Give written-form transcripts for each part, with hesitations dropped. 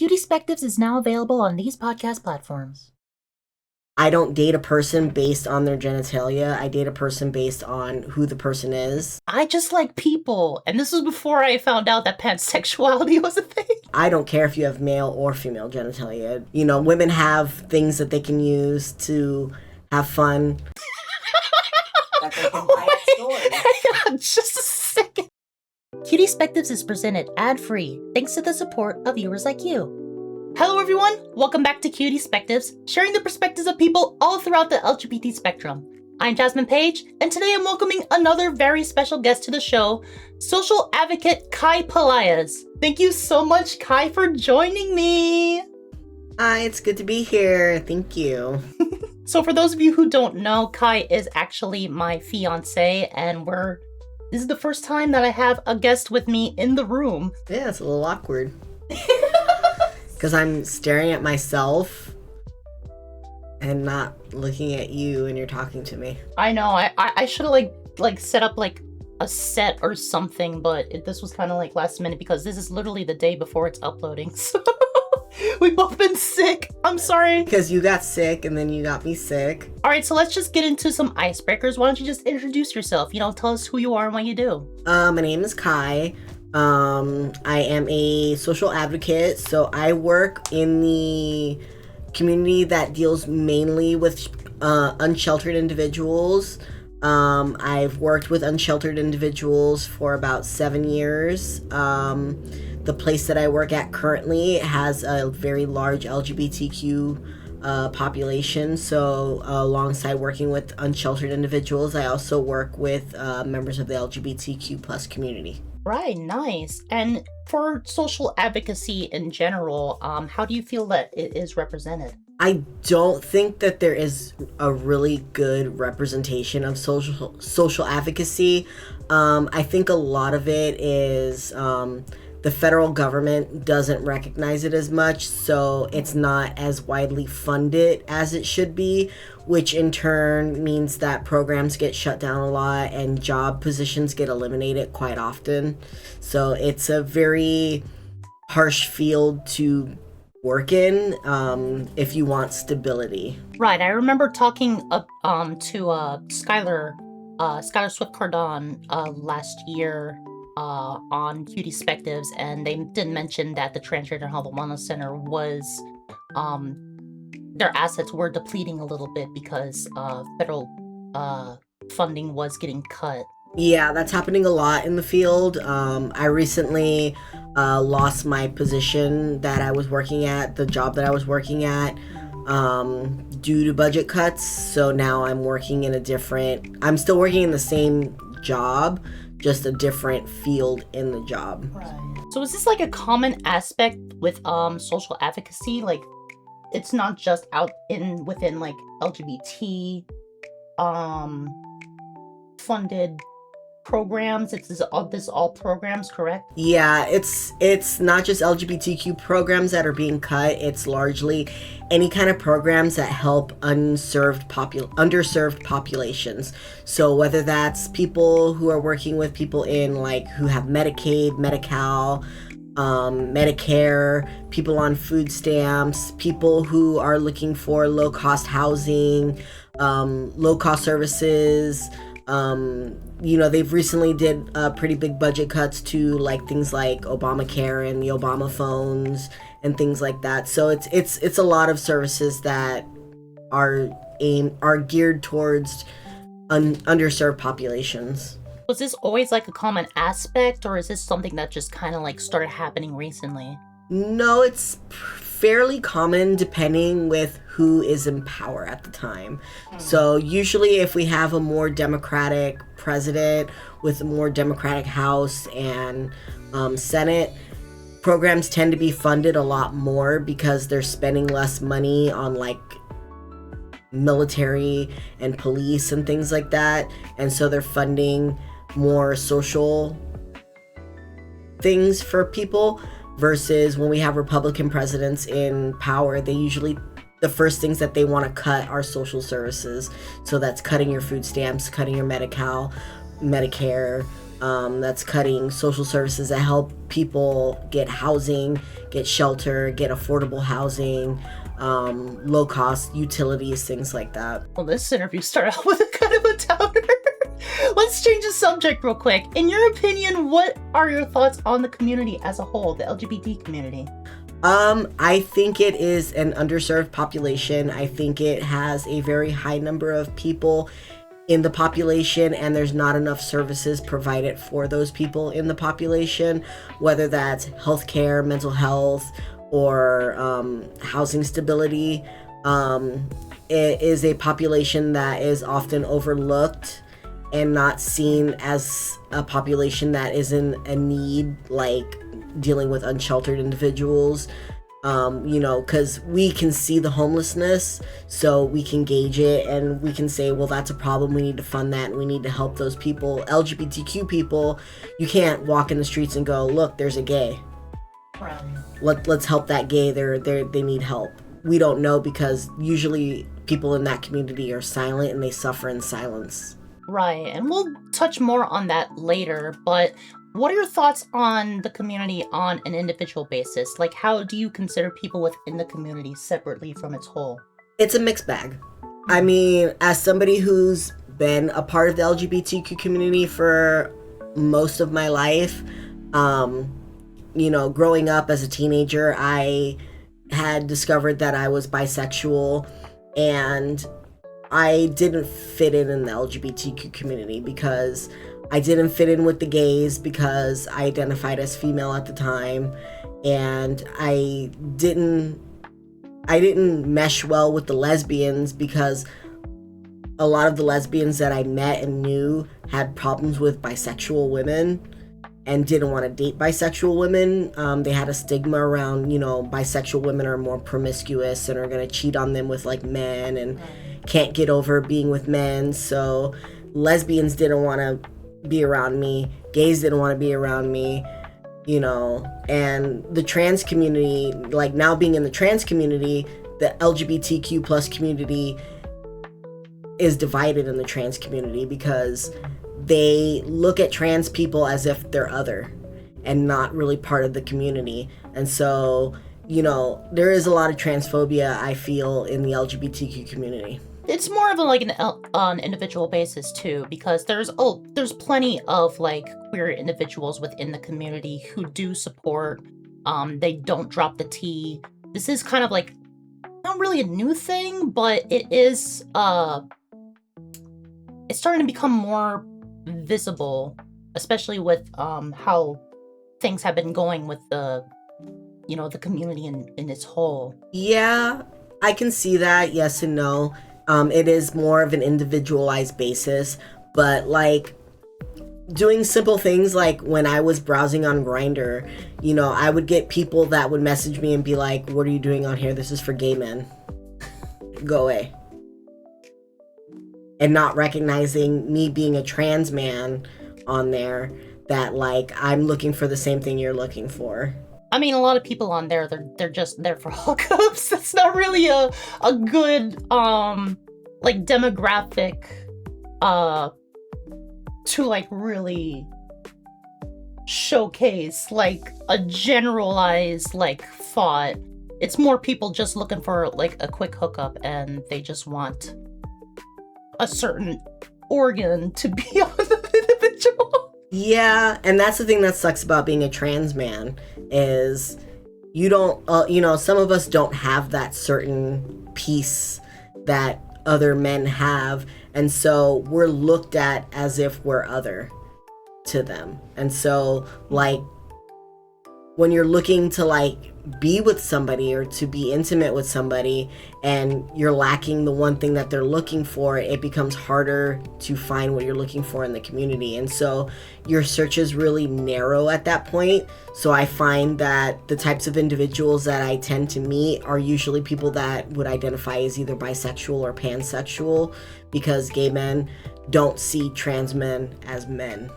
Cutiespectives is now available on these podcast platforms. I don't date a person based on their genitalia. I date a person based on who the person is. I just like people, and this was before I found out that pansexuality was a thing. I don't care if you have male or female genitalia. You know, women have things that they can use to have fun. That they can buy at stores. Hang on, just a second. Cutiespectives is presented ad-free thanks to the support of viewers like you. Hello everyone, welcome back to Cutiespectives, sharing the perspectives of people all throughout the LGBT spectrum. I'm Jasmine Page, and today I'm welcoming another very special guest to the show, social advocate Kai Pelaez. Thank you so much, Kai, for joining me. Hi, it's good to be here. Thank you. So for those of you who don't know, Kai is actually my fiance, and this is the first time that I have a guest with me in the room. Yeah, it's a little awkward. Because I'm staring at myself and not looking at you and you're talking to me. I know, I should have like set up like a set or something, but this was kind of like last minute because this is literally the day before it's uploading. So we've both been sick. I'm sorry. Because you got sick and then you got me sick. All right, so let's just get into some icebreakers. Why don't you just introduce yourself? You know, tell us who you are and what you do. My name is Kai. I am a social advocate, so I work in the community that deals mainly with unsheltered individuals. I've worked with unsheltered individuals for about 7 years. The place that I work at currently has a very large LGBTQ population, so alongside working with unsheltered individuals, I also work with members of the LGBTQ plus community. Right, nice. And for social advocacy in general, how do you feel that it is represented? I don't think that there is a really good representation of social advocacy. I think a lot of it is the federal government doesn't recognize it as much, so it's not as widely funded as it should be, which in turn means that programs get shut down a lot and job positions get eliminated quite often. So it's a very harsh field to work in if you want stability. Right, I remember talking to Skylar Swift Cardon last year on Cutiespectives, and they did mention that the Transgender Health and Wellness Center was their assets were depleting a little bit because federal funding was getting cut. Yeah, that's happening a lot in the field. I recently lost my position that I was working at, the job that I was working at, due to budget cuts. So now I'm still working in the same job, just a different field in the job. Right. So is this like a common aspect with social advocacy? Like, it's not just within like LGBT funded programs. It's all programs, correct? Yeah, it's not just LGBTQ programs that are being cut. It's largely any kind of programs that help underserved populations. So whether that's people who are working with people in who have Medicaid, Medi-Cal, Medicare, people on food stamps, people who are looking for low-cost housing, low-cost services. They've recently did pretty big budget cuts to things like Obamacare and the Obama phones and things like that. So it's a lot of services that are geared towards underserved populations. Was this always like a common aspect, or is this something that just kind of started happening recently? No, it's fairly common depending with who is in power at the time. So usually if we have a more democratic president with a more democratic House and Senate, programs tend to be funded a lot more because they're spending less money on military and police and things like that. And so they're funding more social things for people. Versus when we have Republican presidents in power, the first things that they want to cut are social services. So that's cutting your food stamps, cutting your Medi-Cal, Medicare, that's cutting social services that help people get housing, get shelter, get affordable housing, low cost utilities, things like that. Well, this interview started out with a kind of a downer. Let's change the subject real quick. In your opinion, what are your thoughts on the community as a whole, the LGBT community? I think it is an underserved population. I think it has a very high number of people in the population, and there's not enough services provided for those people in the population, whether that's healthcare, mental health, or housing stability. It is a population that is often overlooked and not seen as a population that is in a need, like dealing with unsheltered individuals, because we can see the homelessness, so we can gauge it and we can say, well, that's a problem, we need to fund that, and we need to help those people. LGBTQ people, you can't walk in the streets and go, look, there's a gay. Right. Let's help that gay, they need help. We don't know, because usually people in that community are silent and they suffer in silence. Right, and we'll touch more on that later, but what are your thoughts on the community on an individual basis? Like, how do you consider people within the community separately from its whole? It's a mixed bag. I mean, as somebody who's been a part of the LGBTQ community for most of my life, growing up as a teenager, I had discovered that I was bisexual, and I didn't fit in the LGBTQ community because I didn't fit in with the gays, because I identified as female at the time, and I didn't mesh well with the lesbians, because a lot of the lesbians that I met and knew had problems with bisexual women and didn't want to date bisexual women. They had a stigma around, bisexual women are more promiscuous and are going to cheat on them with like men and can't get over being with men. So lesbians didn't want to be around me, gays didn't want to be around me, and the trans community, like now being in the trans community, the LGBTQ plus community is divided in the trans community, because they look at trans people as if they're other and not really part of the community. And so, there is a lot of transphobia, I feel, in the LGBTQ community. It's more of an individual basis too, because there's plenty of like queer individuals within the community who do support. They don't drop the T. This is kind of like not really a new thing, but it is it's starting to become more visible, especially with how things have been going with the the community in its whole. Yeah, I can see that. Yes and no. It is more of an individualized basis, but like doing simple things, like when I was browsing on Grindr, I would get people that would message me and be like, what are you doing on here? This is for gay men. Go away. And not recognizing me being a trans man on there, that like I'm looking for the same thing you're looking for. I mean, a lot of people on there, they're just there for hookups. That's not really a good like demographic to like really showcase like a generalized like thought. It's more people just looking for like a quick hookup, and they just want a certain organ to be on the individual. Yeah, and that's the thing that sucks about being a trans man, is you don't, some of us don't have that certain piece that other men have, and so we're looked at as if we're other to them. And so, like, when you're looking to, like, be with somebody or to be intimate with somebody, and you're lacking the one thing that they're looking for, it becomes harder to find what you're looking for in the community. And so your search is really narrow at that point. So I find that the types of individuals that I tend to meet are usually people that would identify as either bisexual or pansexual, because gay men don't see trans men as men.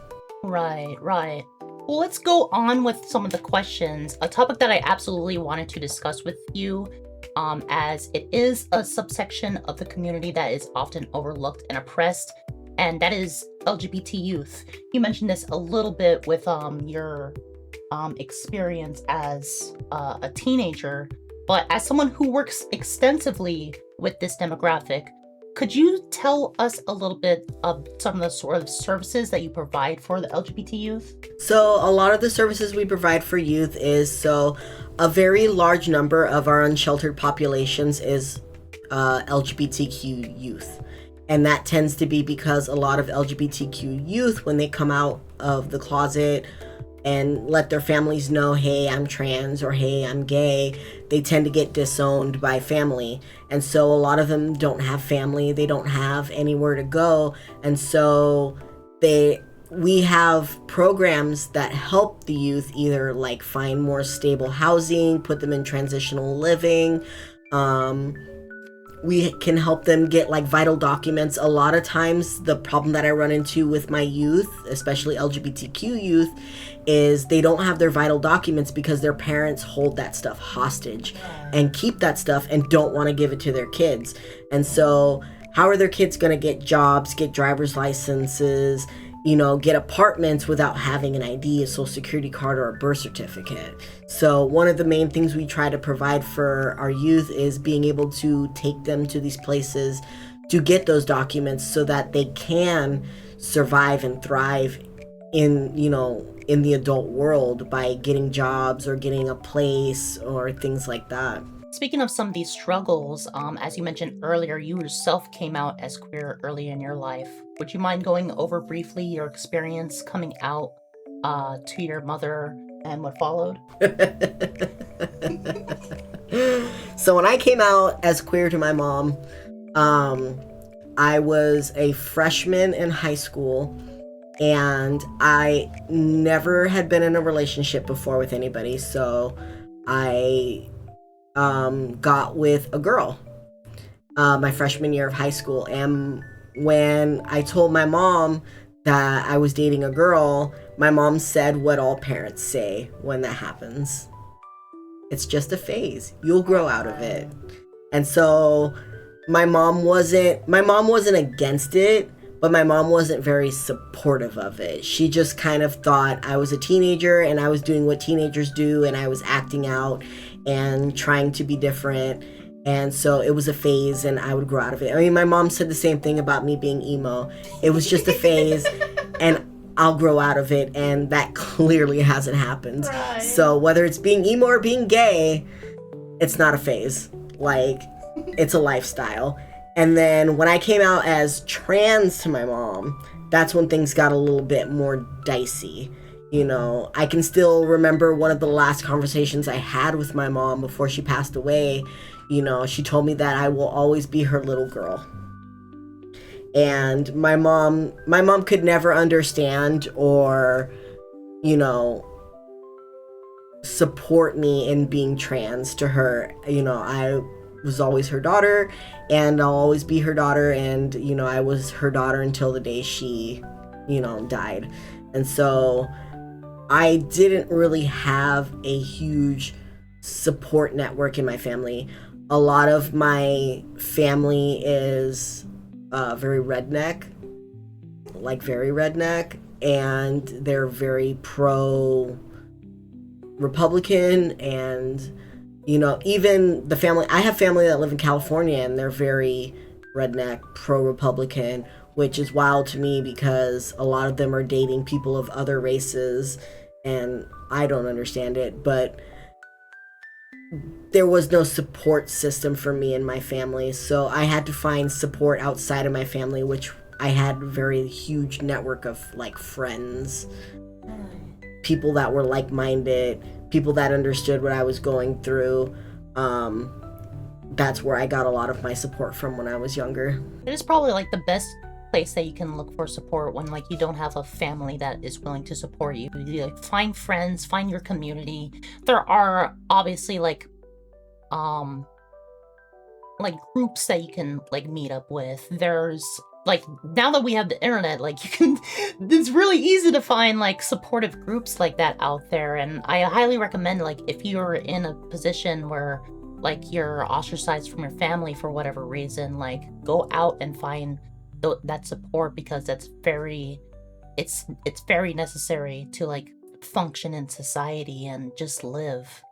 Right. Well, let's go on with some of the questions. A topic that I absolutely wanted to discuss with you, as it is a subsection of the community that is often overlooked and oppressed, and that is LGBT youth. You mentioned this a little bit with your experience as a teenager, but as someone who works extensively with this demographic, could you tell us a little bit of some of the sort of services that you provide for the LGBT youth? So a lot of the services we provide for youth is, a very large number of our unsheltered populations is LGBTQ youth. And that tends to be because a lot of LGBTQ youth, when they come out of the closet and let their families know, hey, I'm trans, or hey, I'm gay, they tend to get disowned by family. And so a lot of them don't have family, they don't have anywhere to go. And so we have programs that help the youth either like find more stable housing, put them in transitional living. We can help them get like vital documents. A lot of times the problem that I run into with my youth, especially LGBTQ youth, is they don't have their vital documents because their parents hold that stuff hostage and keep that stuff and don't want to give it to their kids. And so how are their kids going to get jobs, get driver's licenses, get apartments without having an ID, a social security card, or a birth certificate? So one of the main things we try to provide for our youth is being able to take them to these places to get those documents so that they can survive and thrive in the adult world by getting jobs or getting a place or things like that. Speaking of some of these struggles, as you mentioned earlier, you yourself came out as queer early in your life. Would you mind going over briefly your experience coming out to your mother and what followed? So when I came out as queer to my mom, I was a freshman in high school, and I never had been in a relationship before with anybody. So I got with a girl my freshman year of high school. And when I told my mom that I was dating a girl, my mom said what all parents say when that happens: it's just a phase, you'll grow out of it. And so my mom wasn't against it, but my mom wasn't very supportive of it. She just kind of thought I was a teenager and I was doing what teenagers do, and I was acting out and trying to be different. And so it was a phase and I would grow out of it. I mean, my mom said the same thing about me being emo. It was just a phase and I'll grow out of it, and that clearly hasn't happened. Right. So whether it's being emo or being gay, it's not a phase. Like, it's a lifestyle. And then when I came out as trans to my mom, that's when things got a little bit more dicey. I can still remember one of the last conversations I had with my mom before she passed away. She told me that I will always be her little girl. And my mom could never understand or, support me in being trans. To her, I was always her daughter, and I'll always be her daughter, and I was her daughter until the day she died. And so I didn't really have a huge support network in my family. A lot of my family is very redneck, and they're very pro Republican. And even the family, I have family that live in California, and they're very redneck, pro-Republican, which is wild to me because a lot of them are dating people of other races, and I don't understand it. But there was no support system for me and my family, so I had to find support outside of my family, which I had a very huge network of friends, people that were like-minded, people that understood what I was going through. That's where I got a lot of my support from when I was younger. It is probably the best place that you can look for support when you don't have a family that is willing to support you. You find friends, find your community. There are obviously groups that you can meet up with. There's now that we have the internet, you can, it's really easy to find supportive groups like that out there. And I highly recommend if you're in a position where you're ostracized from your family for whatever reason, go out and find that support, because that's very, it's very necessary to like function in society and just live.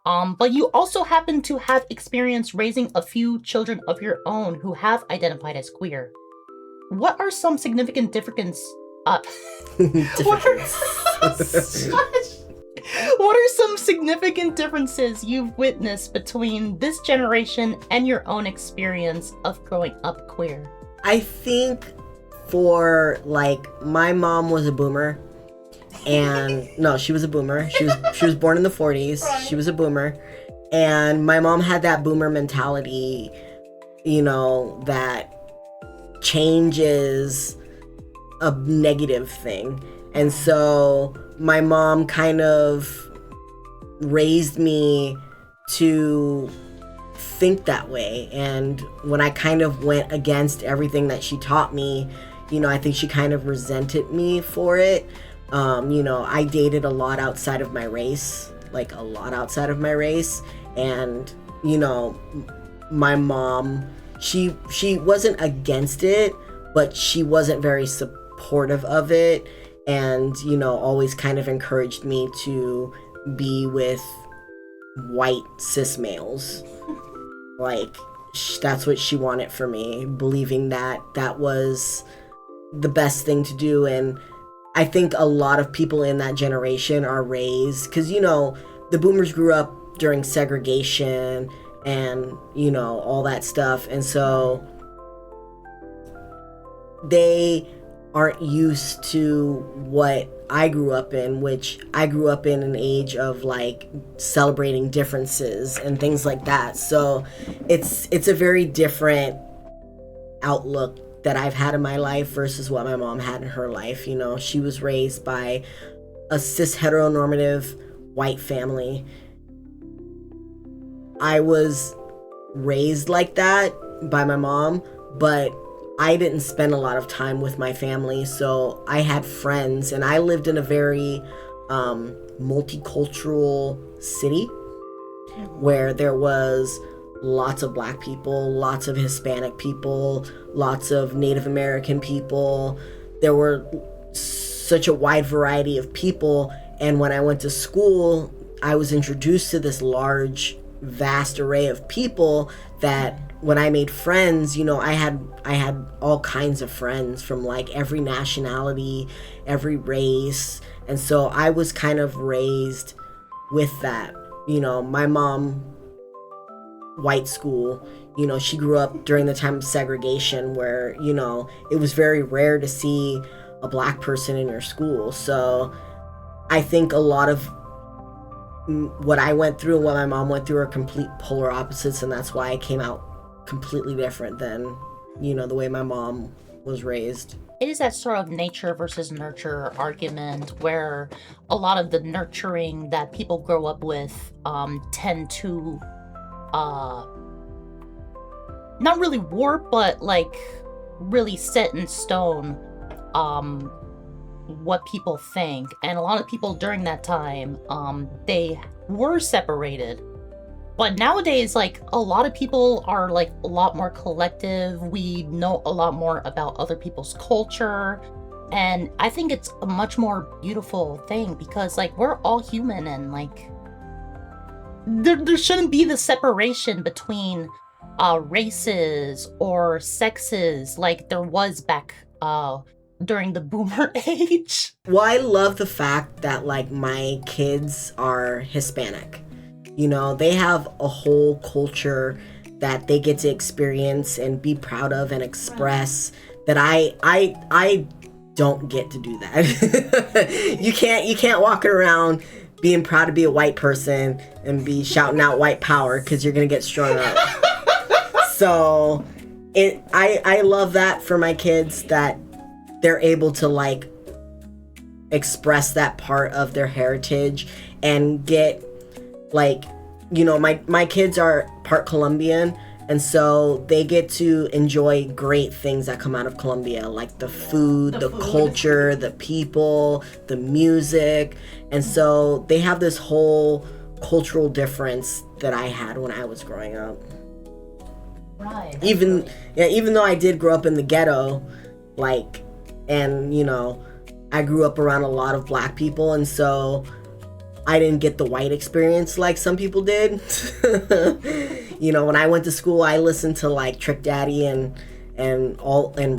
But you also happen to have experience raising a few children of your own who have identified as queer. What are some significant differences? What are some significant differences you've witnessed between this generation and your own experience of growing up queer? I think for like, my mom was a boomer, and no, she was a boomer. She was born in the 40s. Right. She was a boomer, and my mom had that boomer mentality, you know, that change is a negative thing. And so my mom kind of raised me to think that way. And when I kind of went against everything that she taught me, you know, I think she kind of resented me for it. You know, I dated a lot outside of my race, like a lot outside of my race. And, you know, my mom, she wasn't against it, but she wasn't very supportive of it. And, you know, always kind of encouraged me to be with white cis males. Like, that's what she wanted for me, believing that that was the best thing to do. And I think a lot of people in that generation are raised, because, you know, the boomers grew up during segregation and, you know, all that stuff. And so they aren't used to what I grew up in, which I grew up in an age of like celebrating differences and things like that. So it's a very different outlook that I've had in my life versus what my mom had in her life. You know, she was raised by a cis heteronormative white family. I was raised like that by my mom, but I didn't spend a lot of time with my family, so I had friends, and I lived in a very multicultural city where there was lots of Black people, lots of Hispanic people, lots of Native American people. There were such a wide variety of people, and when I went to school, I was introduced to this large, vast array of people that when I made friends, you know, I had all kinds of friends from like every nationality, every race. And so I was kind of raised with that. You know, my mom, white school, you know, she grew up during the time of segregation where, you know, it was very rare to see a Black person in your school. So I think a lot of what I went through and what my mom went through are complete polar opposites, and that's why I came out completely different than, you know, the way my mom was raised. It is that sort of nature versus nurture argument where a lot of the nurturing that people grow up with tend to not really warp, but like really set in stone what people think. And a lot of people during that time, they were separated. But nowadays, like, a lot of people are, like, a lot more collective. We know a lot more about other people's culture. And I think it's a much more beautiful thing because, like, we're all human and, like, there shouldn't be the separation between races or sexes like there was back during the boomer age. Well, I love the fact that, like, my kids are Hispanic. You know, they have a whole culture that they get to experience and be proud of and express that I don't get to do that. You can't walk around being proud to be a white person and be shouting out white power because you're gonna get strung up. So I love that for my kids, that they're able to like express that part of their heritage and get, like, you know, my kids are part Colombian, and so they get to enjoy great things that come out of Colombia, like the food, the culture, the people, the music. And so they have this whole cultural difference that I had when I was growing up. Right. Even though I did grow up in the ghetto, like, and I grew up around a lot of black people, and so I didn't get the white experience like some people did. When I went to school, I listened to like Trick Daddy and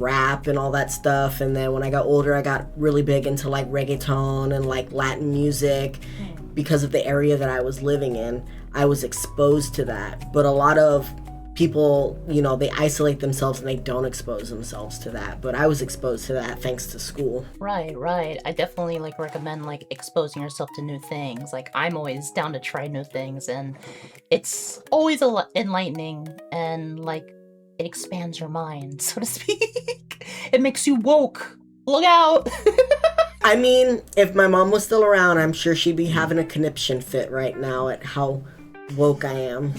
rap and all that stuff. And then when I got older, I got really big into like reggaeton and like Latin music because of the area that I was living in. I was exposed to that. But a lot of people, they isolate themselves and they don't expose themselves to that. But I was exposed to that thanks to school. Right. I definitely like recommend like exposing yourself to new things. Like I'm always down to try new things, and it's always enlightening, and like it expands your mind, so to speak. It makes you woke. Look out. I mean, if my mom was still around, I'm sure she'd be having a conniption fit right now at how woke I am.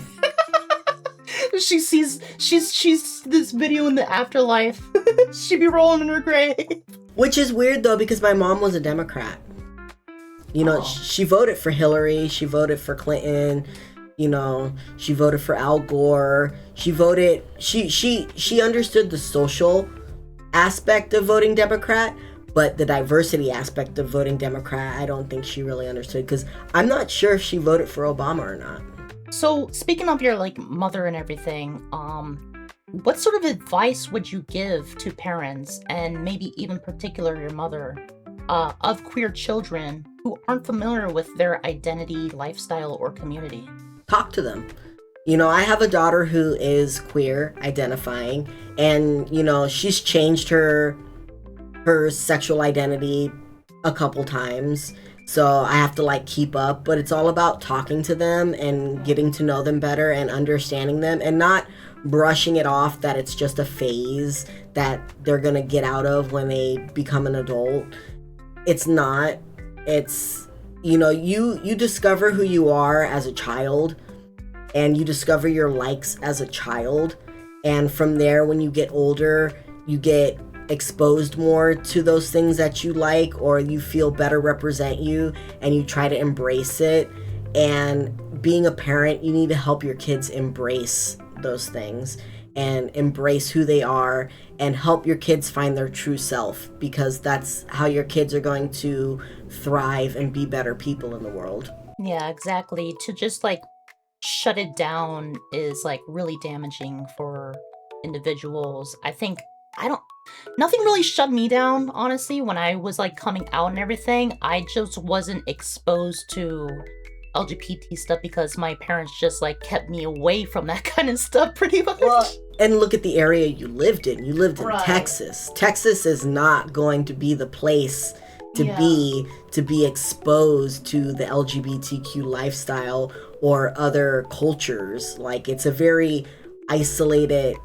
She's this video in the afterlife. She'd be rolling in her grave. Which is weird though, because my mom was a Democrat. She voted for Hillary, she voted for Clinton, she voted for Al Gore. She understood the social aspect of voting Democrat, but the diversity aspect of voting Democrat, I don't think she really understood, because I'm not sure if she voted for Obama or not. So, speaking of your, like, mother and everything, what sort of advice would you give to parents, and maybe even particular your mother, of queer children who aren't familiar with their identity, lifestyle, or community? Talk to them. I have a daughter who is queer identifying, and, she's changed her sexual identity a couple times. So I have to like keep up, but it's all about talking to them and getting to know them better and understanding them, and not brushing it off that it's just a phase that they're going to get out of when they become an adult. It's not. It's, you discover who you are as a child, and you discover your likes as a child. And from there, when you get older, you get exposed more to those things that you like, or you feel better represent you, and you try to embrace it. And being a parent, you need to help your kids embrace those things and embrace who they are, and help your kids find their true self, because that's how your kids are going to thrive and be better people in the world. Yeah, exactly. To just like shut it down is like really damaging for individuals. I think nothing really shut me down, honestly, when I was like coming out and everything. I just wasn't exposed to LGBT stuff because my parents just like kept me away from that kind of stuff pretty much. Well, and look at the area you lived in. You lived in Right. Texas. Texas is not going to be the place to be exposed to the LGBTQ lifestyle or other cultures. Like, it's a very isolated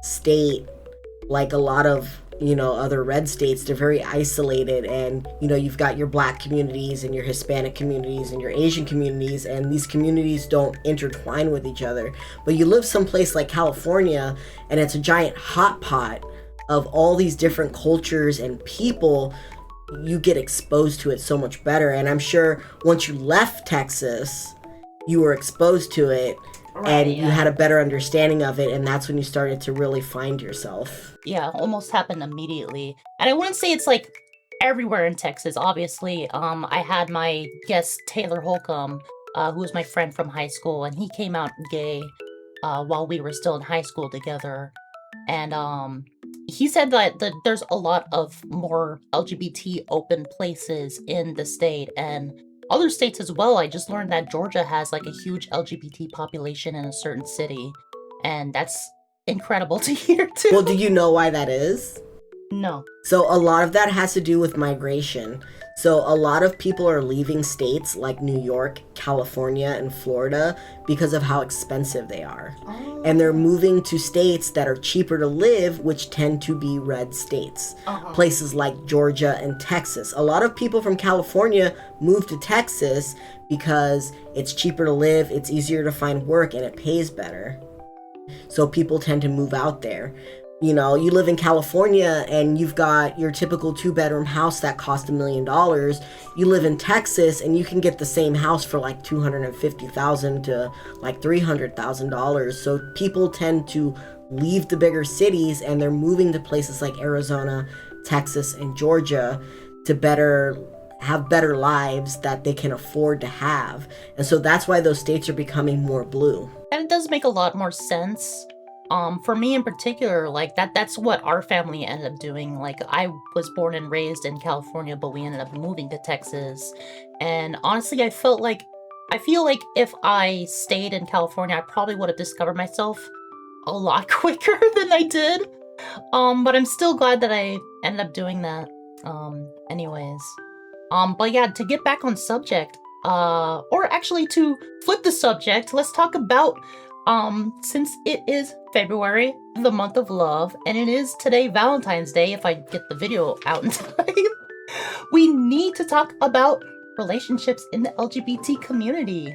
state. Like a lot of, other red states, they're very isolated, and, you've got your black communities and your Hispanic communities and your Asian communities, and these communities don't intertwine with each other. But you live someplace like California, and it's a giant hot pot of all these different cultures and people. You get exposed to it so much better. And I'm sure once you left Texas, you were exposed to it. And you had a better understanding of it, and that's when you started to really find yourself. Yeah, almost happened immediately. And I wouldn't say it's like everywhere in Texas, obviously. I had my guest Taylor Holcomb, who was my friend from high school, and he came out gay while we were still in high school together. And he said that there's a lot of more LGBT open places in the state, and other states as well. I just learned that Georgia has like a huge LGBT population in a certain city, and that's incredible to hear too. Well, do you know why that is? No. So a lot of that has to do with migration. So a lot of people are leaving states like New York, California, and Florida because of how expensive they are. Oh. And they're moving to states that are cheaper to live, which tend to be red states. Places like Georgia and Texas. A lot of people from California move to Texas because it's cheaper to live, it's easier to find work, and it pays better. So people tend to move out there. You know, you live in California and you've got your typical 2-bedroom house that cost $1 million. You live in Texas and you can get the same house for like $250,000 to like $300,000. So people tend to leave the bigger cities and they're moving to places like Arizona, Texas, and Georgia to have better lives that they can afford to have. And so that's why those states are becoming more blue. And it does make a lot more sense. For me in particular, like that's what our family ended up doing. Like I was born and raised in California, but we ended up moving to Texas. And honestly, I feel like if I stayed in California, I probably would have discovered myself a lot quicker than I did. But I'm still glad that I ended up doing that. Anyways. But yeah, to get back on subject, or actually to flip the subject, let's talk about since it is February, the month of love, and it is today Valentine's Day, if I get the video out in time, we need to talk about relationships in the LGBT community.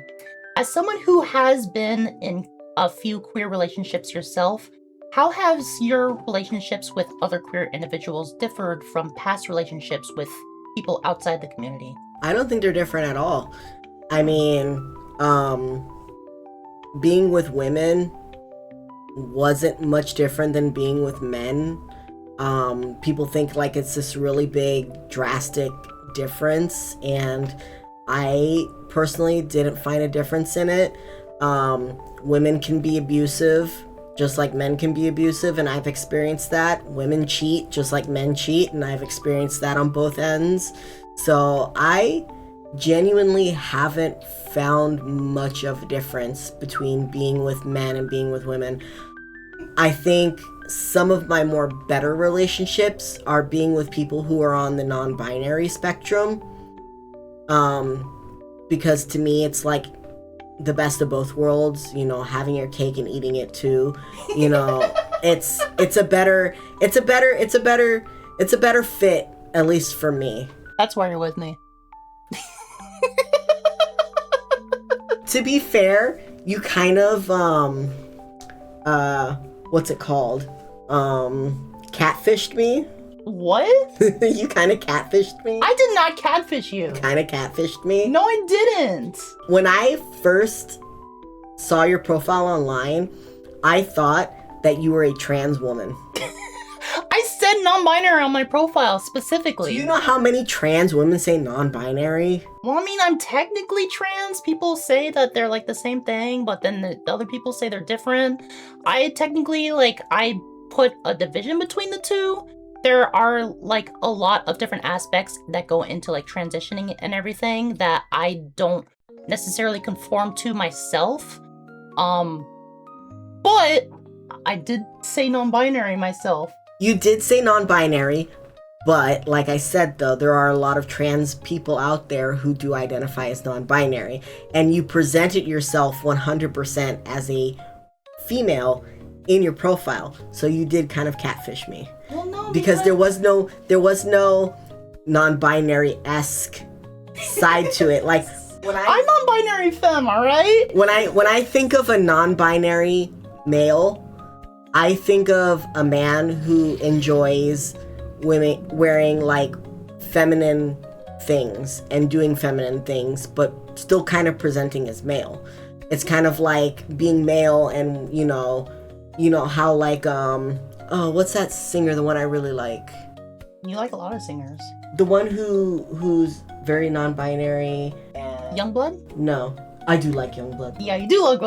As someone who has been in a few queer relationships yourself, how has your relationships with other queer individuals differed from past relationships with people outside the community? I don't think they're different at all. I mean, being with women wasn't much different than being with men. People think like it's this really big, drastic difference, and I personally didn't find a difference in it. Women can be abusive, just like men can be abusive, and I've experienced that. Women cheat, just like men cheat, and I've experienced that on both ends. So I genuinely haven't found much of a difference between being with men and being with women. I think some of my more better relationships are being with people who are on the non-binary spectrum. Because to me, it's like the best of both worlds, you know, having your cake and eating it too. You know, it's a better fit, at least for me. That's why you're with me. To be fair, you kind of what's it called? Catfished me. What? You kind of catfished me. I did not catfish you. Kind of catfished me. No, I didn't. When I first saw your profile online, I thought that you were a trans woman. I said non-binary on my profile specifically. Do you know how many trans women say non-binary? Well, I mean, I'm technically trans. People say that they're like the same thing, but then the other people say they're different. I technically, I put a division between the two. There are like a lot of different aspects that go into like transitioning and everything that I don't necessarily conform to myself. But I did say non-binary myself. You did say non-binary, but like I said though, there are a lot of trans people out there who do identify as non-binary, and you presented yourself 100% as a female in your profile, so you did kind of catfish me. Well, no, because there was no non-binary-esque side to it. Like I'm non-binary femme, all right? When I think of a non-binary male, I think of a man who enjoys women wearing like feminine things and doing feminine things, but still kind of presenting as male. It's kind of like being male, and you know how like what's that singer, the one I really like? You like a lot of singers. The one who's very non-binary and... Youngblood? No. I do like Youngblood. Yeah, you do like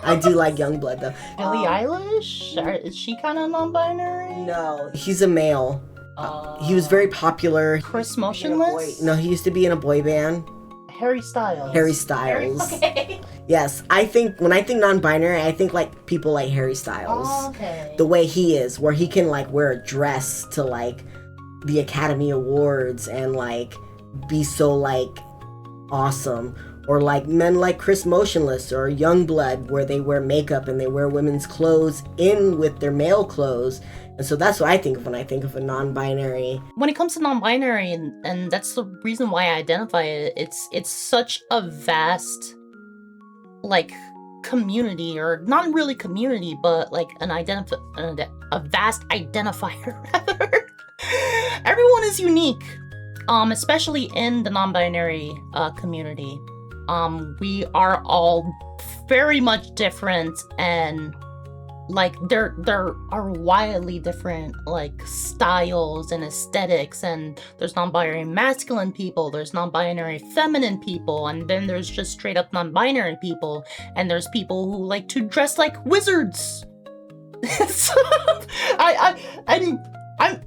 I do like Youngblood though. Billie Eilish? Is she kind of non-binary? No, he's a male. He was very popular. Chris Motionless? No, he used to be in a boy band. Harry Styles. Harry Styles. Okay. Yes, when I think non-binary, I think like people like Harry Styles. Oh, okay. The way he is, where he can like wear a dress to like the Academy Awards and like be so like awesome. Or like men like Chris Motionless or Youngblood, where they wear makeup and they wear women's clothes in with their male clothes. And so that's what I think of when I think of a non-binary. When it comes to non-binary, and that's the reason why I identify it, it's such a vast, like, community, or not really community, but like a vast identifier rather. Everyone is unique, especially in the non-binary community. We are all very much different, and like there are wildly different like styles and aesthetics, and there's non-binary masculine people, there's non-binary feminine people, and then there's just straight up non-binary people, and there's people who like to dress like wizards. So,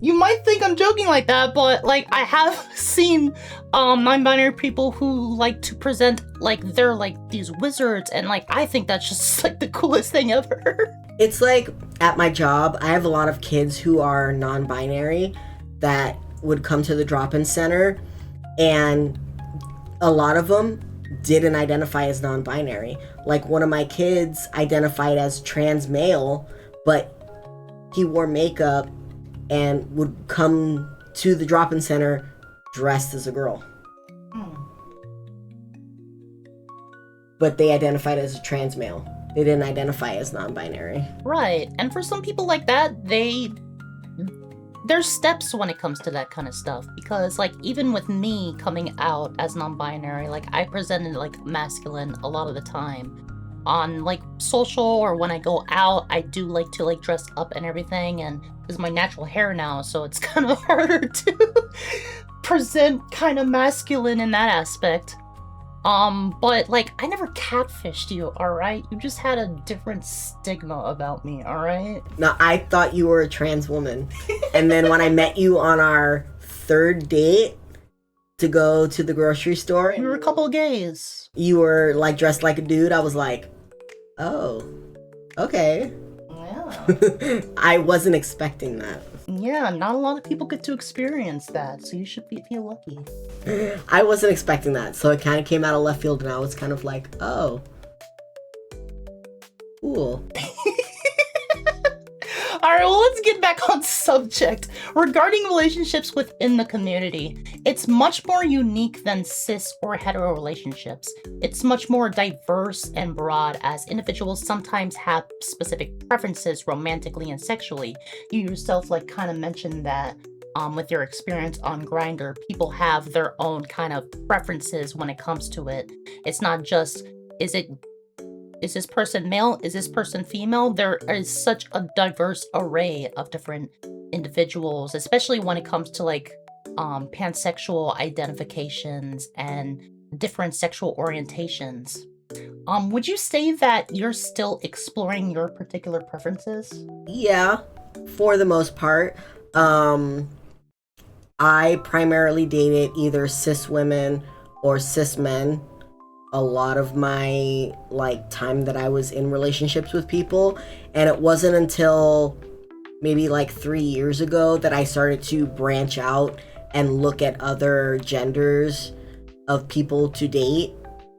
you might think I'm joking like that, but like I have seen non-binary people who like to present like they're like these wizards, and like I think that's just like the coolest thing ever. It's like at my job, I have a lot of kids who are non-binary that would come to the drop-in center, and a lot of them didn't identify as non-binary. Like one of my kids identified as trans male, but he wore makeup and would come to the drop-in center dressed as a girl. But they identified as a trans male. They didn't identify as non-binary. Right. And for some people like that, there's steps when it comes to that kind of stuff. Because like even with me coming out as non-binary, like I presented like masculine a lot of the time. On like social or when I go out, I do like to like dress up and everything, and this is my natural hair now, so it's kind of harder to present kind of masculine in that aspect. But like I never catfished you, alright? You just had a different stigma about me, alright? No, I thought you were a trans woman. And then when I met you on our third date to go to the grocery store, We were a couple of gays. You were like dressed like a dude. I was like, oh, okay. Yeah. I wasn't expecting that. Yeah, not a lot of people get to experience that, so you should feel lucky. I wasn't expecting that, so it kind of came out of left field, and I was kind of like, oh, cool. Alright, well, let's get back on subject. Regarding relationships within the community, it's much more unique than cis or hetero relationships. It's much more diverse and broad, as individuals sometimes have specific preferences romantically and sexually. You yourself like kind of mentioned that with your experience on Grindr, people have their own kind of preferences when it comes to it. It's not just, is this person male? Is this person female? There is such a diverse array of different individuals, especially when it comes to like pansexual identifications and different sexual orientations. Would you say that you're still exploring your particular preferences? Yeah, for the most part. I primarily dated either cis women or cis men. A lot of my like time that I was in relationships with people, and it wasn't until maybe like 3 years ago that I started to branch out and look at other genders of people to date,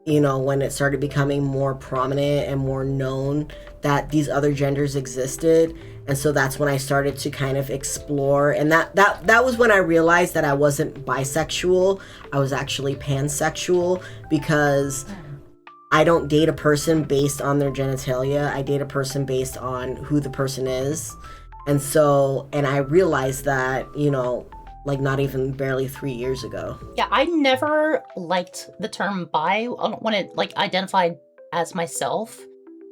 you know, when it started becoming more prominent and more known that these other genders existed. And so that's when I started to kind of explore, and that was when I realized that I wasn't bisexual. I was actually pansexual, because I don't date a person based on their genitalia. I date a person based on who the person is. And so, and I realized that, you know, like not even barely 3 years ago. Yeah, I never liked the term bi when it like identified as myself.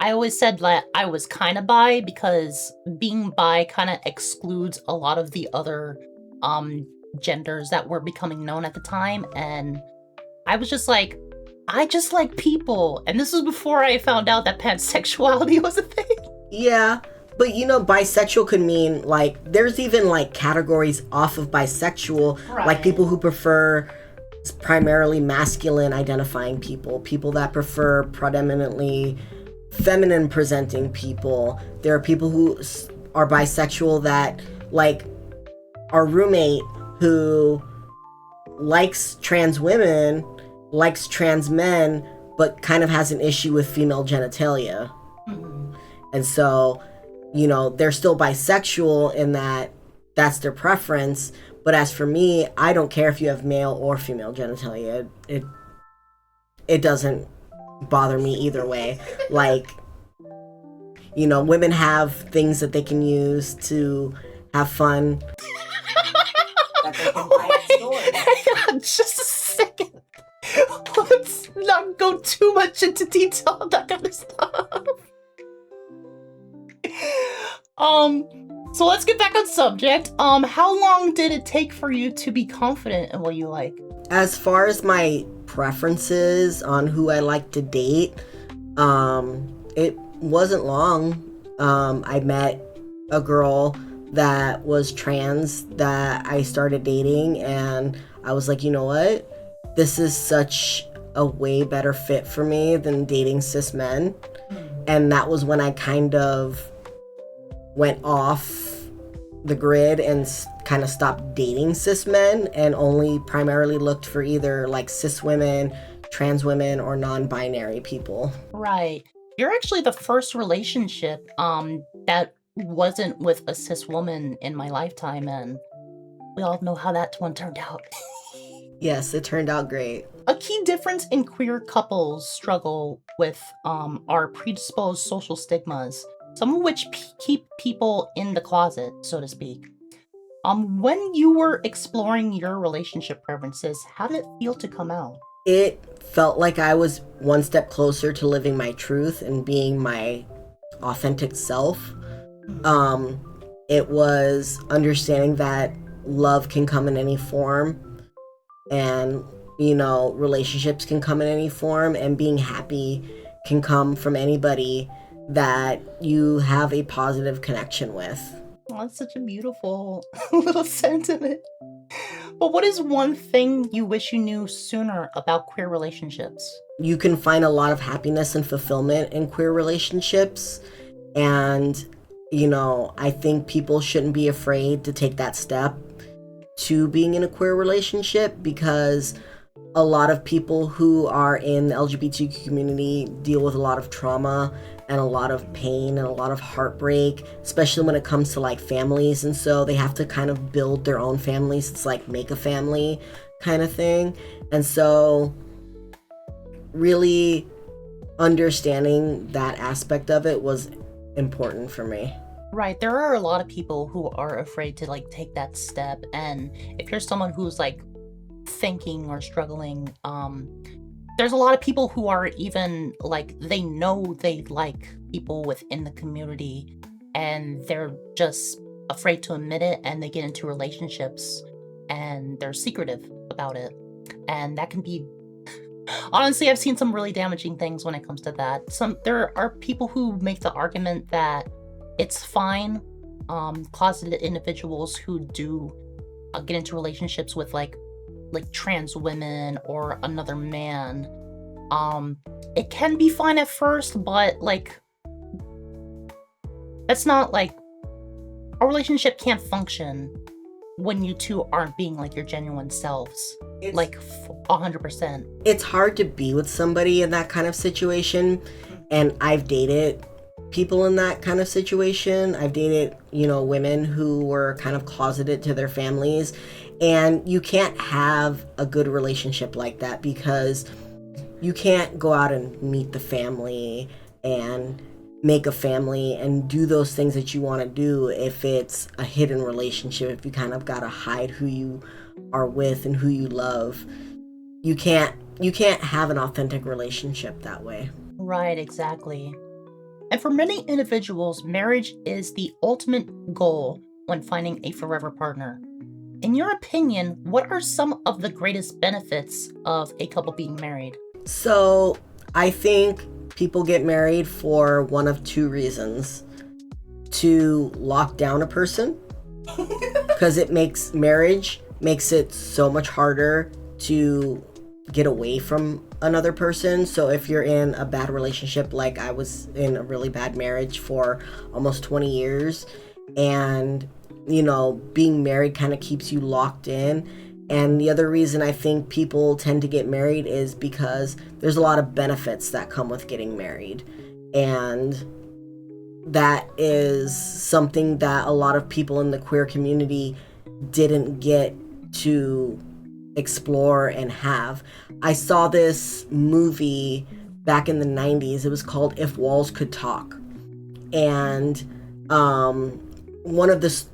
I always said that I was kind of bi, because being bi kind of excludes a lot of the other genders that were becoming known at the time, and I was just like, I just like people. And this was before I found out that pansexuality was a thing. Yeah, but you know, bisexual could mean like, there's even like categories off of bisexual, Right. Like people who prefer primarily masculine identifying people that prefer predominantly feminine presenting people. There are people who are bisexual, that like our roommate who likes trans women, likes trans men, but kind of has an issue with female genitalia. Mm-hmm. And so, you know, they're still bisexual in that that's their preference. But as for me, I don't care if you have male or female genitalia. It doesn't bother me either way. Like, you know, women have things that they can use to have fun. That they can buy at stores. Hang on, just a second. Let's not go too much into detail on that kind of stuff. So let's get back on subject. How long did it take for you to be confident in what you like? As far as my preferences on who I like to date, it wasn't long. I met a girl that was trans that I started dating, and I was like, you know what? This is such a way better fit for me than dating cis men. And that was when I kind of went off the grid and kind of stopped dating cis men and only primarily looked for either like cis women, trans women, or non-binary people. Right. You're actually the first relationship that wasn't with a cis woman in my lifetime, and we all know how that one turned out. Yes, it turned out great. A key difference in queer couples struggle with are predisposed social stigmas, some of which keep people in the closet, so to speak. When you were exploring your relationship preferences, how did it feel to come out? It felt like I was one step closer to living my truth and being my authentic self. It was understanding that love can come in any form, and, you know, relationships can come in any form, and being happy can come from anybody that you have a positive connection with. Oh, that's such a beautiful little sentiment. But what is one thing you wish you knew sooner about queer relationships? You can find a lot of happiness and fulfillment in queer relationships, and, you know, I think people shouldn't be afraid to take that step to being in a queer relationship, because a lot of people who are in the LGBTQ community deal with a lot of trauma and a lot of pain and a lot of heartbreak, especially when it comes to like families, and so they have to kind of build their own families. It's like make a family kind of thing. And so really understanding that aspect of it was important for me. Right, there are a lot of people who are afraid to like take that step, and if you're someone who's like thinking or struggling, there's a lot of people who are even like, they know they like people within the community and they're just afraid to admit it, and they get into relationships and they're secretive about it, and that can be honestly, I've seen some really damaging things when it comes to that. There are people who make the argument that it's fine, closeted individuals who do get into relationships with like trans women or another man. It can be fine at first, but like, that's not like, a relationship can't function when you two aren't being like your genuine selves. It's, like 100%. It's hard to be with somebody in that kind of situation, and I've dated people in that kind of situation. I've dated, you know, women who were kind of closeted to their families, and you can't have a good relationship like that because you can't go out and meet the family and make a family and do those things that you want to do if it's a hidden relationship. If you kind of gotta hide who you are with and who you love, you can't have an authentic relationship that way. Right, exactly. And for many individuals, marriage is the ultimate goal when finding a forever partner. In your opinion, what are some of the greatest benefits of a couple being married? So, I think people get married for one of two reasons. To lock down a person, because marriage makes it so much harder to get away from another person. So if you're in a bad relationship, like I was in a really bad marriage for almost 20 years, and, you know, being married kind of keeps you locked in. And the other reason I think people tend to get married is because there's a lot of benefits that come with getting married. And that is something that a lot of people in the queer community didn't get to explore and have. I saw this movie back in the 90s. It was called If Walls Could Talk. And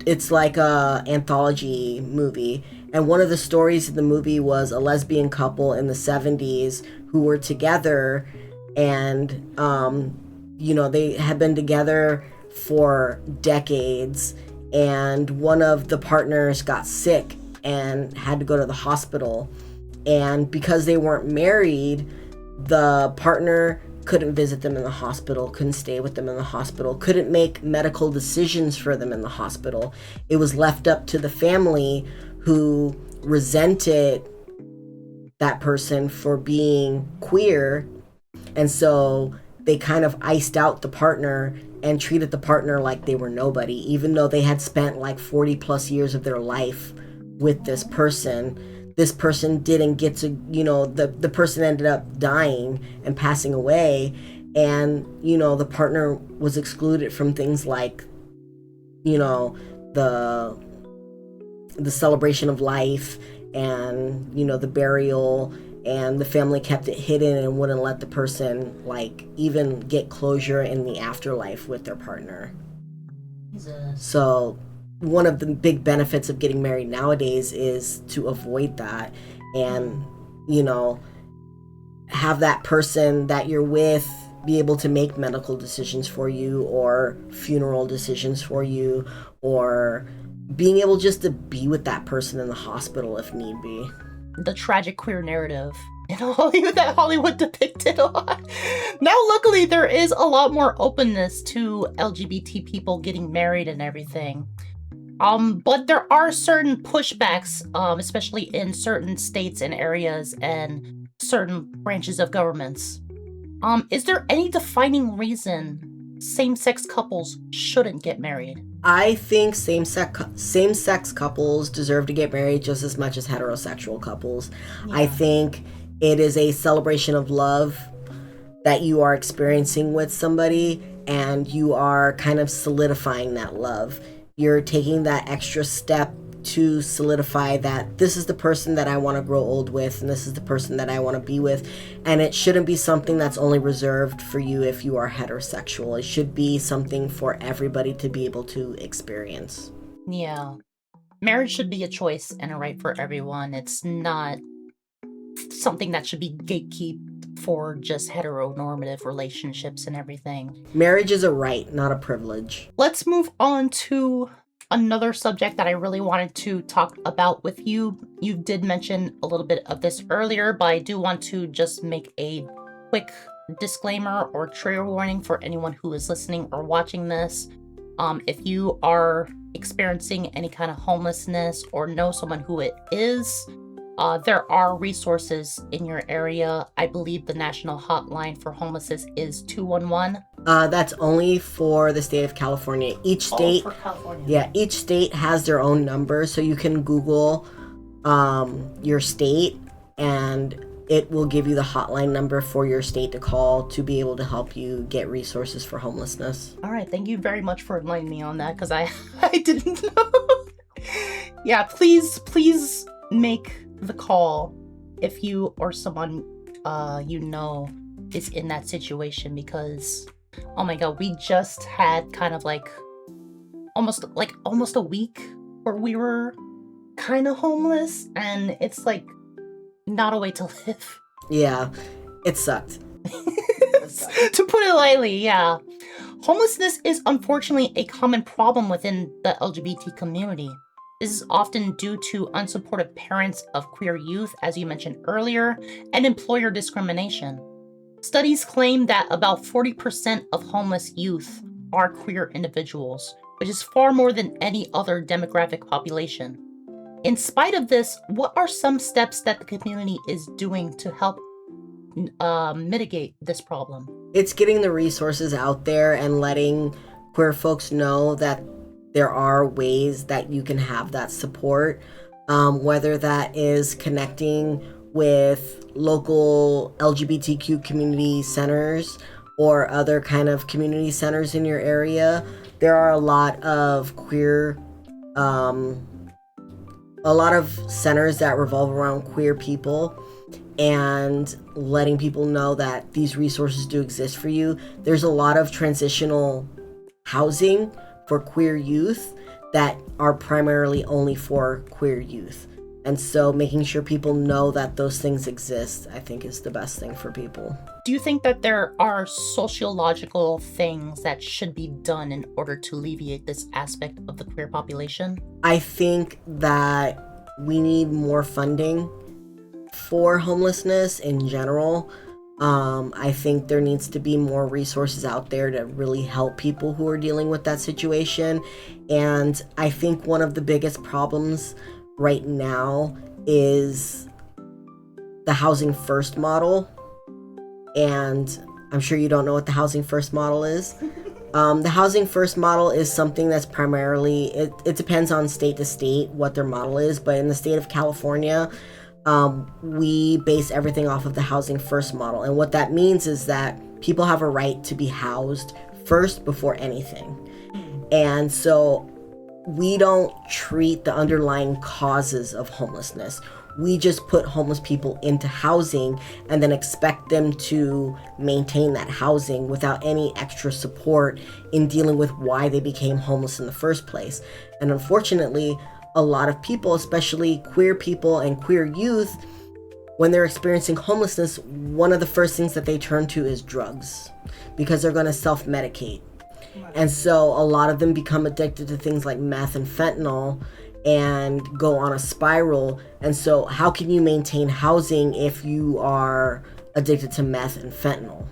it's like a anthology movie. And one of the stories in the movie was a lesbian couple in the 70s who were together, and, they had been together for decades, and one of the partners got sick and had to go to the hospital. And because they weren't married, the partner couldn't visit them in the hospital, couldn't stay with them in the hospital, couldn't make medical decisions for them in the hospital. It was left up to the family, who resented that person for being queer. And so they kind of iced out the partner and treated the partner like they were nobody, even though they had spent like 40 plus years of their life with this person. This person didn't get to, the person ended up dying and passing away. And, the partner was excluded from things like, the celebration of life and, the burial, and the family kept it hidden and wouldn't let the person even get closure in the afterlife with their partner. Jesus. So one of the big benefits of getting married nowadays is to avoid that and, have that person that you're with be able to make medical decisions for you, or funeral decisions for you, or being able just to be with that person in the hospital if need be. The tragic queer narrative in Hollywood that Hollywood depicted a lot. Now, luckily, there is a lot more openness to LGBT people getting married and everything. But there are certain pushbacks, especially in certain states and areas and certain branches of governments. Is there any defining reason same-sex couples shouldn't get married? I think same-sex couples deserve to get married just as much as heterosexual couples. Yeah. I think it is a celebration of love that you are experiencing with somebody, and you are kind of solidifying that love. You're taking that extra step to solidify that this is the person that I want to grow old with, and this is the person that I want to be with. And it shouldn't be something that's only reserved for you if you are heterosexual. It should be something for everybody to be able to experience. Yeah. Marriage should be a choice and a right for everyone. It's not something that should be gatekept for just heteronormative relationships and everything. Marriage is a right, not a privilege. Let's move on to another subject that I really wanted to talk about with you. You did mention a little bit of this earlier, but I do want to just make a quick disclaimer or trigger warning for anyone who is listening or watching this. If you are experiencing any kind of homelessness or know someone who it is, there are resources in your area. I believe the national hotline for homelessness is 211. That's only for the state of California. Each state, for California. Yeah, each state has their own number, so you can Google your state, and it will give you the hotline number for your state to call to be able to help you get resources for homelessness. All right, thank you very much for enlightening me on that, because I didn't know. Yeah, please make the call if you or someone is in that situation, because oh my god, we just had kind of almost a week where we were kind of homeless, and it's not a way to live. Yeah, it sucked. To put it lightly, yeah. Homelessness is unfortunately a common problem within the LGBT community. This is often due to unsupportive parents of queer youth, as you mentioned earlier, and employer discrimination. Studies claim that about 40% of homeless youth are queer individuals, which is far more than any other demographic population. In spite of this, what are some steps that the community is doing to help mitigate this problem? It's getting the resources out there and letting queer folks know that there are ways that you can have that support, whether that is connecting with local LGBTQ community centers or other kind of community centers in your area. There are a lot of a lot of centers that revolve around queer people, and letting people know that these resources do exist for you. There's a lot of transitional housing for queer youth that are primarily only for queer youth. And so making sure people know that those things exist, I think, is the best thing for people. Do you think that there are sociological things that should be done in order to alleviate this aspect of the queer population? I think that we need more funding for homelessness in general. I think there needs to be more resources out there to really help people who are dealing with that situation. And I think one of the biggest problems right now is the housing first model. And I'm sure you don't know what the housing first model is. The housing first model is something that's primarily, it depends on state to state what their model is, but in the state of California, we base everything off of the housing first model. And what that means is that people have a right to be housed first before anything. And so we don't treat the underlying causes of homelessness. We just put homeless people into housing and then expect them to maintain that housing without any extra support in dealing with why they became homeless in the first place. And unfortunately, a lot of people, especially queer people and queer youth, when they're experiencing homelessness, one of the first things that they turn to is drugs because they're going to self-medicate. And so a lot of them become addicted to things like meth and fentanyl and go on a spiral. And so how can you maintain housing if you are addicted to meth and fentanyl?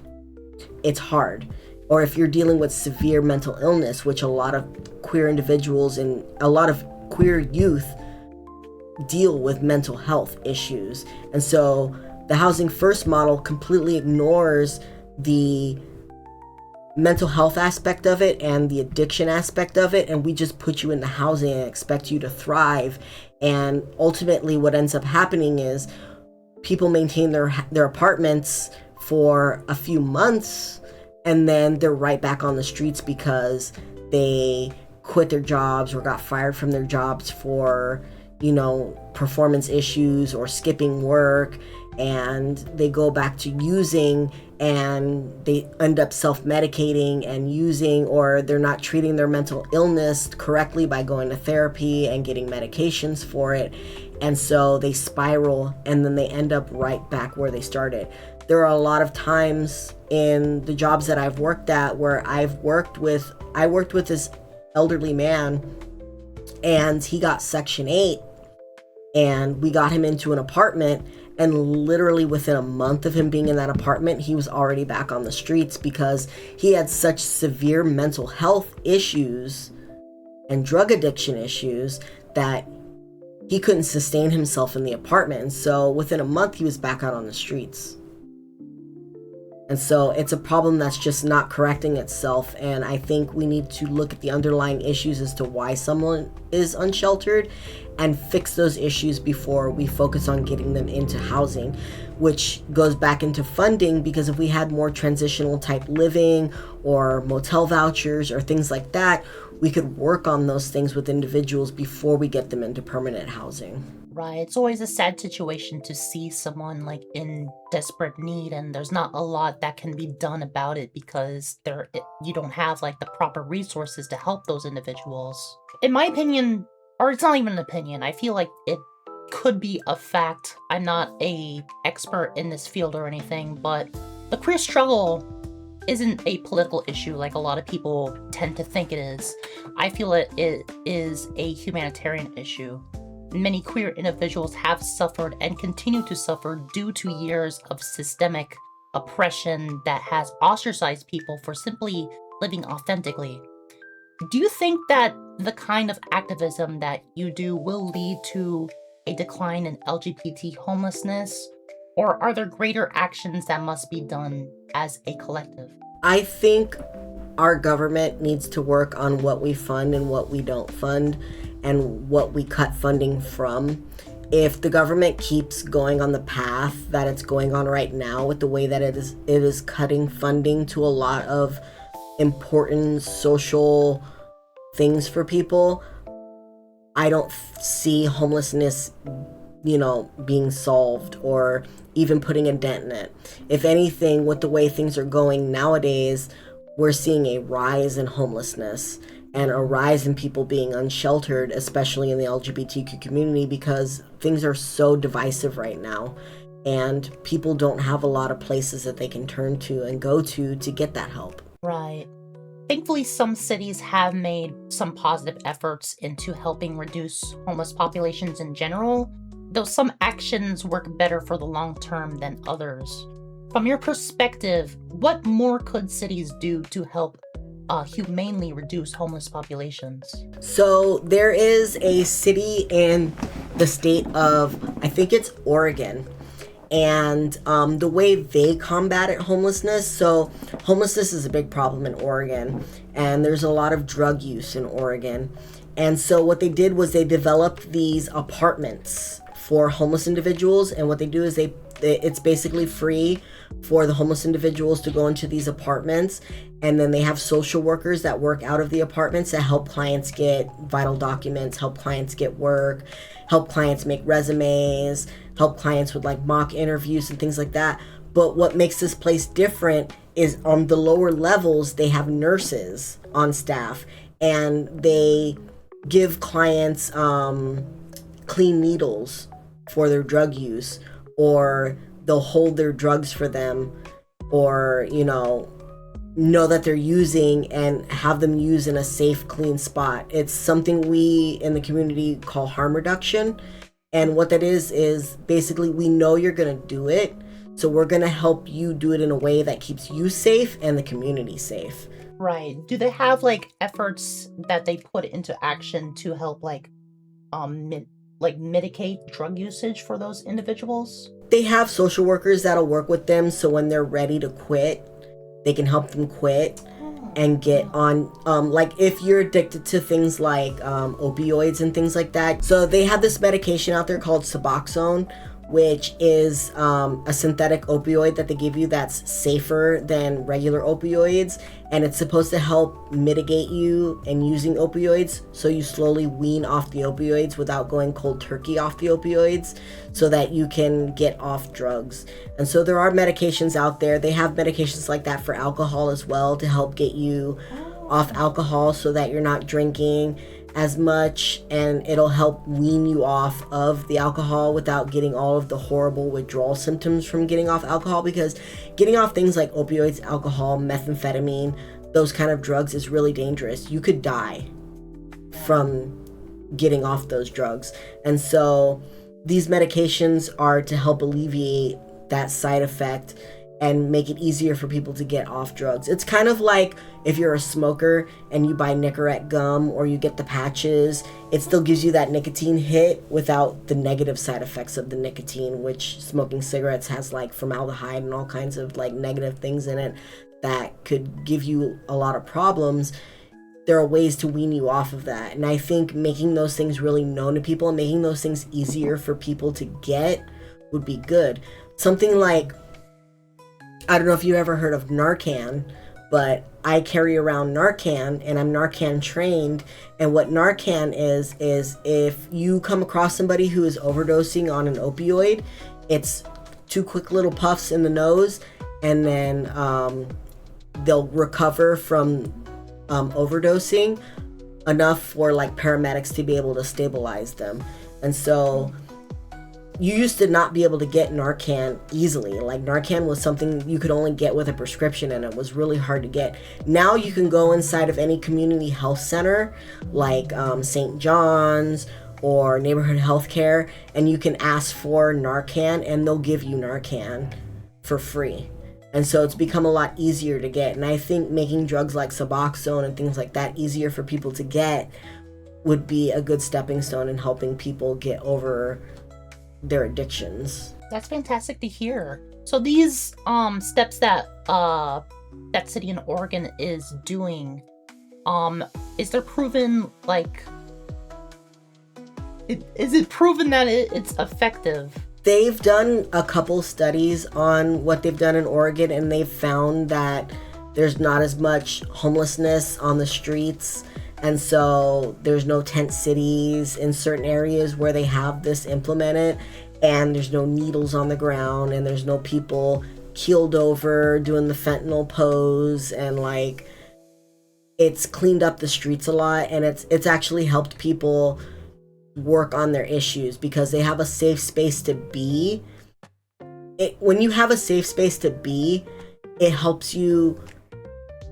It's hard. Or if you're dealing with severe mental illness, which a lot of queer individuals and a lot of queer youth deal with mental health issues. And so the housing first model completely ignores the mental health aspect of it and the addiction aspect of it, and we just put you into housing and expect you to thrive. And ultimately what ends up happening is people maintain their apartments for a few months and then they're right back on the streets because they quit their jobs or got fired from their jobs for, performance issues or skipping work, and they go back to using and they end up self-medicating and using, or they're not treating their mental illness correctly by going to therapy and getting medications for it. And so they spiral and then they end up right back where they started. There are a lot of times in the jobs that I've worked at where I worked with this elderly man, and he got Section 8, and we got him into an apartment, and literally within a month of him being in that apartment, he was already back on the streets because he had such severe mental health issues and drug addiction issues that he couldn't sustain himself in the apartment. And so within a month, he was back out on the streets. And so it's a problem that's just not correcting itself. And I think we need to look at the underlying issues as to why someone is unsheltered and fix those issues before we focus on getting them into housing, which goes back into funding, because if we had more transitional type living or motel vouchers or things like that, we could work on those things with individuals before we get them into permanent housing. Right. It's always a sad situation to see someone in desperate need, and there's not a lot that can be done about it because you don't have the proper resources to help those individuals. In my opinion, or it's not even an opinion, I feel like it could be a fact. I'm not an expert in this field or anything, but the queer struggle isn't a political issue like a lot of people tend to think it is. I feel it is a humanitarian issue. Many queer individuals have suffered and continue to suffer due to years of systemic oppression that has ostracized people for simply living authentically. Do you think that the kind of activism that you do will lead to a decline in LGBT homelessness, or are there greater actions that must be done as a collective? I think our government needs to work on what we fund and what we don't fund and what we cut funding from. If the government keeps going on the path that it's going on right now with the way that it is cutting funding to a lot of important social things for people, I don't see homelessness being solved or even putting a dent in it. If anything, with the way things are going nowadays, we're seeing a rise in homelessness and a rise in people being unsheltered, especially in the LGBTQ community, because things are so divisive right now and people don't have a lot of places that they can turn to and go to get that help. Right. Thankfully, some cities have made some positive efforts into helping reduce homeless populations in general, though some actions work better for the long term than others. From your perspective, what more could cities do to help humanely reduce homeless populations? So there is a city in the state of, I think it's Oregon, and the way they combat homelessness. So homelessness is a big problem in Oregon, and there's a lot of drug use in Oregon. And so what they did was they developed these apartments for homeless individuals, and what they do is it's basically free for the homeless individuals to go into these apartments, and then they have social workers that work out of the apartments to help clients get vital documents, help clients get work, help clients make resumes, help clients with like mock interviews and things like that. But what makes this place different is on the lower levels, they have nurses on staff, and they give clients clean needles for their drug use, or they'll hold their drugs for them, or know that they're using and have them use in a safe, clean spot. It's something we in the community call harm reduction. And what that is basically, we know you're gonna do it, so we're gonna help you do it in a way that keeps you safe and the community safe. Right. Do they have like efforts that they put into action to help mitigate drug usage for those individuals? They have social workers that'll work with them, so when they're ready to quit, they can help them quit and get on, like if you're addicted to things like opioids and things like that. So they have this medication out there called Suboxone, which is a synthetic opioid that they give you that's safer than regular opioids, and it's supposed to help mitigate you in using opioids, so you slowly wean off the opioids without going cold turkey off the opioids, so that you can get off drugs. And so there are medications out there. They have medications like that for alcohol as well, to help get you off alcohol so that you're not drinking as much, and it'll help wean you off of the alcohol without getting all of the horrible withdrawal symptoms from getting off alcohol, because getting off things like opioids, alcohol, methamphetamine, those kind of drugs is really dangerous. You could die from getting off those drugs. And so these medications are to help alleviate that side effect and make it easier for people to get off drugs. It's kind of like if you're a smoker and you buy Nicorette gum or you get the patches, it still gives you that nicotine hit without the negative side effects of the nicotine, which smoking cigarettes has like formaldehyde and all kinds of like negative things in it that could give you a lot of problems. There are ways to wean you off of that. And I think making those things really known to people and making those things easier for people to get would be good. Something like, I don't know if you ever heard of Narcan, but I carry around Narcan and I'm Narcan trained. And what Narcan is if you come across somebody who is overdosing on an opioid, it's 2 quick little puffs in the nose, and then they'll recover from overdosing enough for like paramedics to be able to stabilize them. And so you used to not be able to get Narcan easily. Like Narcan was something you could only get with a prescription, and it was really hard to get. Now you can go inside of any community health center like St. John's or neighborhood healthcare, and you can ask for Narcan and they'll give you Narcan for free. And so it's become a lot easier to get. And I think making drugs like Suboxone and things like that easier for people to get would be a good stepping stone in helping people get over their addictions. That's fantastic to hear. So these steps that that city in Oregon is doing, is there proven is it proven that it's effective? They've done a couple studies on what they've done in Oregon, and they've found that there's not as much homelessness on the streets And so there's no tent cities in certain areas where they have this implemented, and there's no needles on the ground, and there's no people keeled over doing the fentanyl pose, and like it's cleaned up the streets a lot, and it's actually helped people work on their issues because they have a safe space to be. When you have a safe space to be, it helps you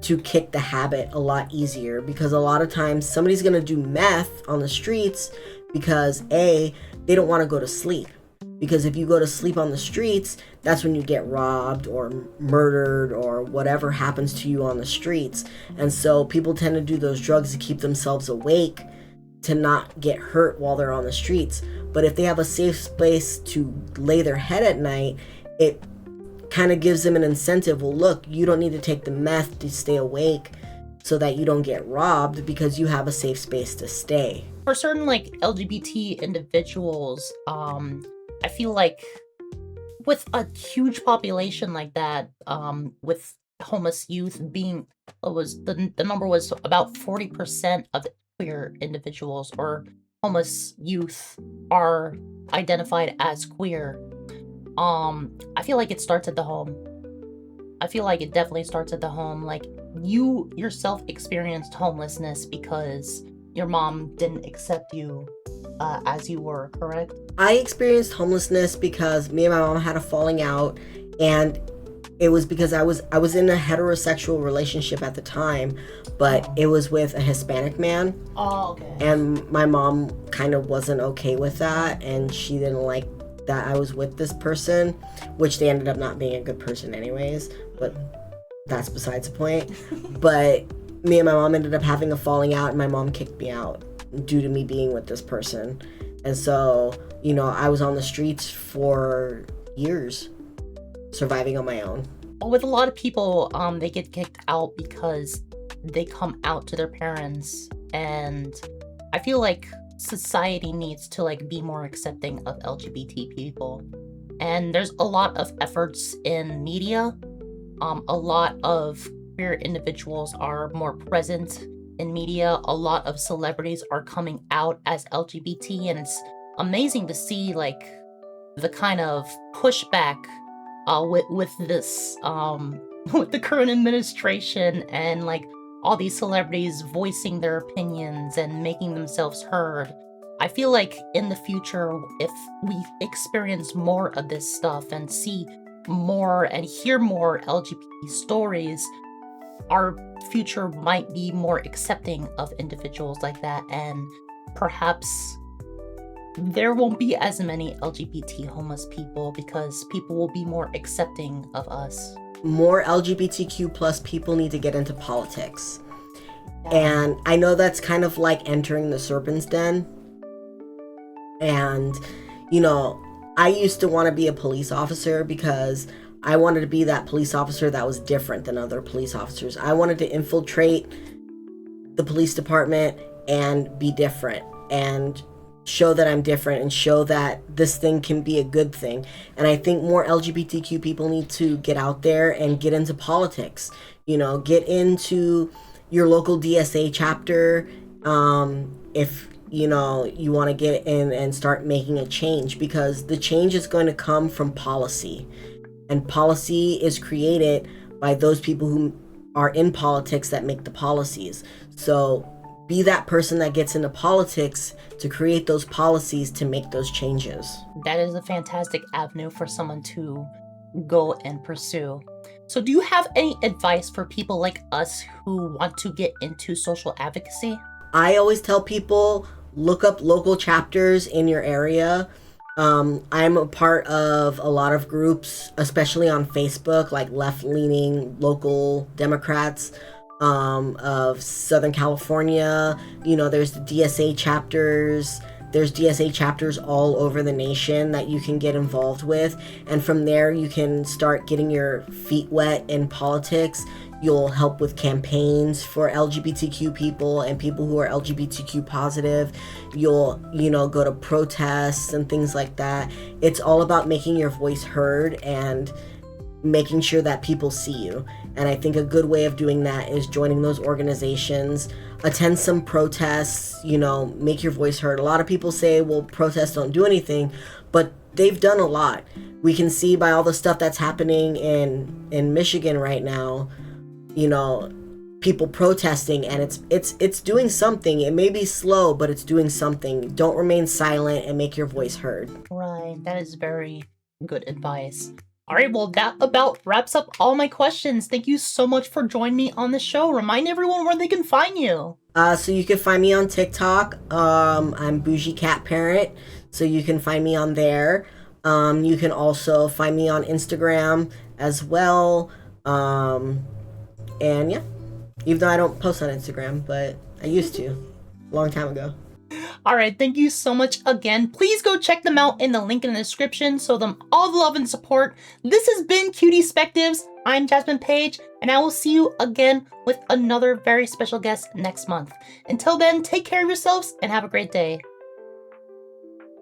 to kick the habit a lot easier, because a lot of times somebody's going to do meth on the streets because they don't want to go to sleep, because if you go to sleep on the streets, that's when you get robbed or murdered or whatever happens to you on the streets. And so people tend to do those drugs to keep themselves awake, to not get hurt while they're on the streets. But if they have a safe space to lay their head at night, it kind of gives them an incentive. Well, look, you don't need to take the meth to stay awake so that you don't get robbed, because you have a safe space to stay. For certain like LGBT individuals, I feel like with a huge population like that, with homeless youth being, the number was about 40% of queer individuals or homeless youth are identified as queer. I feel like it starts at the home. I feel like it definitely starts at the home. Like, you yourself experienced homelessness because your mom didn't accept you as you were, correct? I experienced homelessness because me and my mom had a falling out, and it was because I was in a heterosexual relationship at the time, but it was with a Hispanic man. Oh, okay. And my mom kind of wasn't okay with that, and she didn't like that I was with this person, which they ended up not being a good person anyways, but that's besides the point. But me and my mom ended up having a falling out, and my mom kicked me out due to me being with this person. And so, I was on the streets for years, surviving on my own. With a lot of people, they get kicked out because they come out to their parents, and I feel like society needs to like be more accepting of LGBT people. And there's a lot of efforts in media. A lot of queer individuals are more present in media. A lot of celebrities are coming out as LGBT, and it's amazing to see like the kind of pushback with this with the current administration, and like all these celebrities voicing their opinions and making themselves heard. I feel like in the future, if we experience more of this stuff and see more and hear more LGBT stories, our future might be more accepting of individuals like that, and perhaps there won't be as many LGBT homeless people because people will be more accepting of us. More LGBTQ plus people need to get into politics. And I know that's kind of like entering the serpent's den. And, I used to want to be a police officer because I wanted to be that police officer that was different than other police officers. I wanted to infiltrate the police department and be different and show that I'm different and show that this thing can be a good thing. And I think more LGBTQ people need to get out there and get into politics. Get into your local DSA chapter if you want to get in and start making a change, because the change is going to come from policy, and policy is created by those people who are in politics that make the policies. So be that person that gets into politics to create those policies to make those changes. That is a fantastic avenue for someone to go and pursue. So do you have any advice for people like us who want to get into social advocacy? I always tell people, look up local chapters in your area. I'm a part of a lot of groups, especially on Facebook, like left-leaning local Democrats of Southern California. There's the DSA chapters. There's DSA chapters all over the nation that you can get involved with. And from there, you can start getting your feet wet in politics. You'll help with campaigns for LGBTQ people and people who are LGBTQ positive. You'll, go to protests and things like that. It's all about making your voice heard and making sure that people see you. And I think a good way of doing that is joining those organizations, attend some protests, you know, make your voice heard. A lot of people say, well, protests don't do anything, but they've done a lot. We can see by all the stuff that's happening in Michigan right now, you know, people protesting, and it's doing something. It may be slow, but it's doing something. Don't remain silent and make your voice heard. Right, that is very good advice. All right, well, that about wraps up all my questions. Thank you so much for joining me on the show. Remind everyone where they can find you. So you can find me on TikTok. I'm Bougie Cat Parent, so you can find me on there. You can also find me on Instagram as well. And yeah, even though I don't post on Instagram, but I used to a long time ago. All right, thank you so much again. Please go check them out in the link in the description. Show them all the love and support. This has been Cutiespectives. I'm Jasmine Page, and I will see you again with another very special guest next month. Until then, take care of yourselves and have a great day.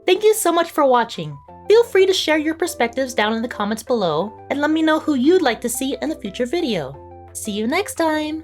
Thank you so much for watching. Feel free to share your perspectives down in the comments below and let me know who you'd like to see in a future video. See you next time!